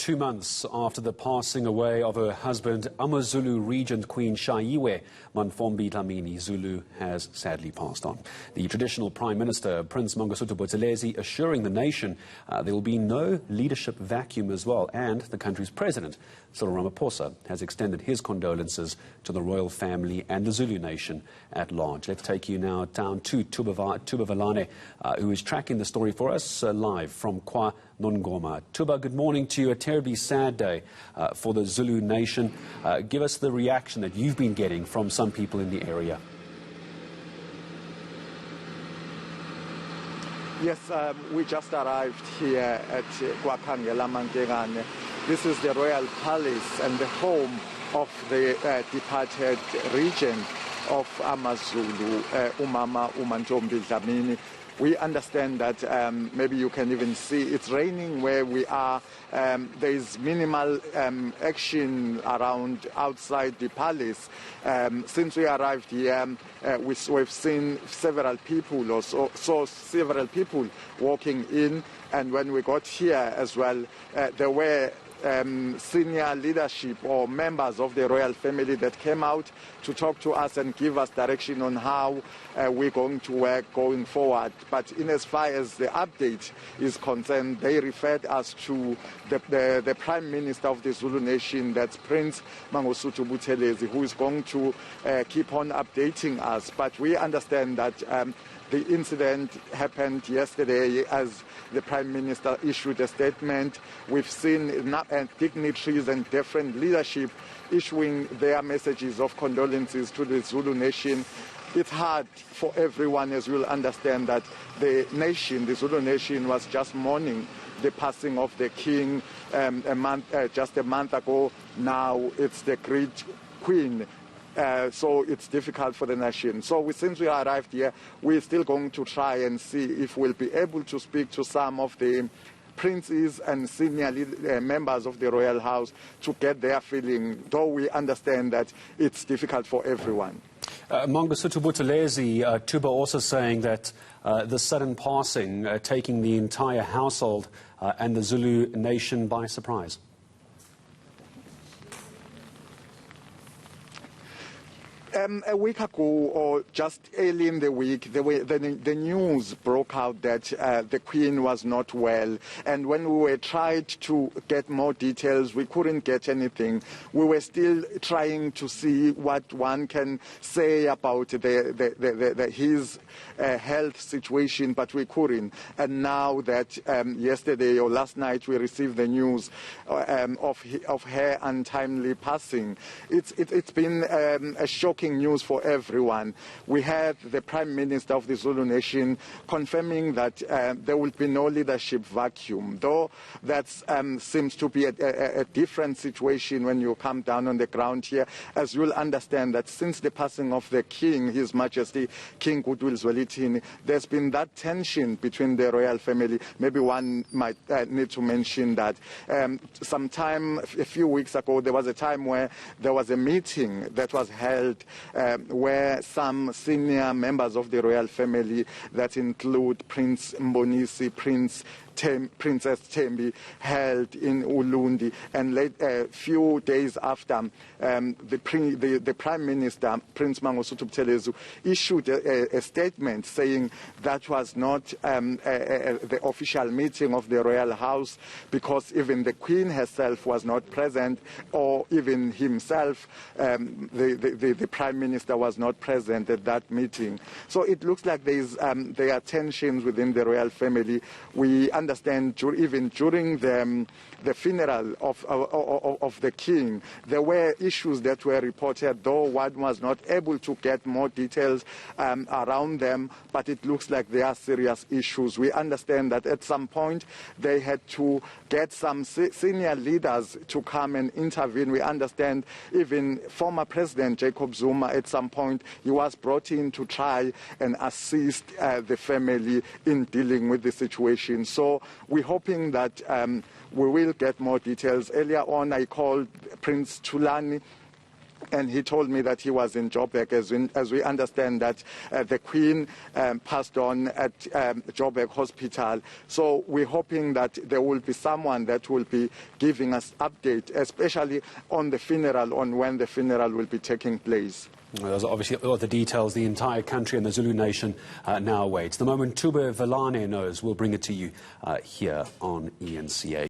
2 months after the passing away of her husband, AmaZulu Regent Queen Shiyiwe Mantfombi Dlamini Zulu has sadly passed on. The traditional Prime Minister, Prince Mangosuthu Buthelezi, assuring the nation there will be no leadership vacuum as well. And the country's president, Cyril Ramaphosa, has extended his condolences to the royal family and the Zulu nation at large. Let's take you now down to Thuba Vilane, who is tracking the story for us live from Kwa Nongoma. Thuba, good morning to you. A terribly sad day for the Zulu nation. Give us the reaction that you've been getting from some people in the area. Yes, we just arrived here at Kwakhangela Mantekane. This is the Royal Palace and the home of the departed regent of AmaZulu, Umama Mantfombi Dlamini. We understand that maybe you can even see it's raining where we are. There is minimal action around outside the palace. Since we arrived here, we've seen several people or saw several people walking in. And when we got here as well, there were senior leadership or members of the royal family that came out to talk to us and give us direction on how we're going to work going forward. But in as far as the update is concerned, they referred us to the Prime Minister of the Zulu nation, that's Prince Mangosuthu Buthelezi, who is going to keep on updating us. But we understand that the incident happened yesterday as the Prime Minister issued a statement. We've seen dignitaries and different leadership issuing their messages of condolences to the Zulu nation. It's hard for everyone, as you'll understand, that the nation, the Zulu nation, was just mourning the passing of the king just a month ago. Now it's the great queen. So it's difficult for the nation. So since we arrived here, we're still going to try and see if we'll be able to speak to some of the princes and senior members of the royal house to get their feeling, though we understand that it's difficult for everyone. Mangosuthu Buthelezi, Thuba also saying that the sudden passing taking the entire household and the Zulu nation by surprise. A week ago, or just early in the week, the news broke out that the Queen was not well. And when we were tried to get more details, we couldn't get anything. We were still trying to see what one can say about his health situation, but we couldn't. And now that yesterday or last night we received the news of her untimely passing, it's been a shocking news for everyone. We had the Prime Minister of the Zulu nation confirming that there will be no leadership vacuum, though that seems to be a different situation when you come down on the ground here. As you'll understand that since the passing of the King, His Majesty King Goodwill Zwelithini, there's been that tension between the royal family. Maybe one might need to mention that sometime a few weeks ago, there was a time where there was a meeting that was held where some senior members of the royal family that include Prince Mbonisi, Princess Thembi, held in Ulundi, and a few days after, the Prime Minister, Prince Mangosuthu Buthelezi, issued a statement saying that was not the official meeting of the royal house, because even the Queen herself was not present, or even himself, the Prime Minister was not present at that meeting. So it looks like there are tensions within the royal family. We understand even during the funeral of the king, there were issues that were reported, though one was not able to get more details around them, but it looks like there are serious issues. We understand that at some point they had to get some senior leaders to come and intervene. We understand even former President Jacob Zuma, at some point, he was brought in to try and assist the family in dealing with the situation. So we're hoping that we will get more details. Earlier on, I called Prince Thulani, And he told me that he was in Joburg, as we understand that the Queen passed on at Joburg Hospital. So we're hoping that there will be someone that will be giving us update, especially on the funeral, on when the funeral will be taking place. Those are obviously all the details the entire country and the Zulu nation now awaits. The moment Thuba Vilane knows, we'll bring it to you here on eNCA.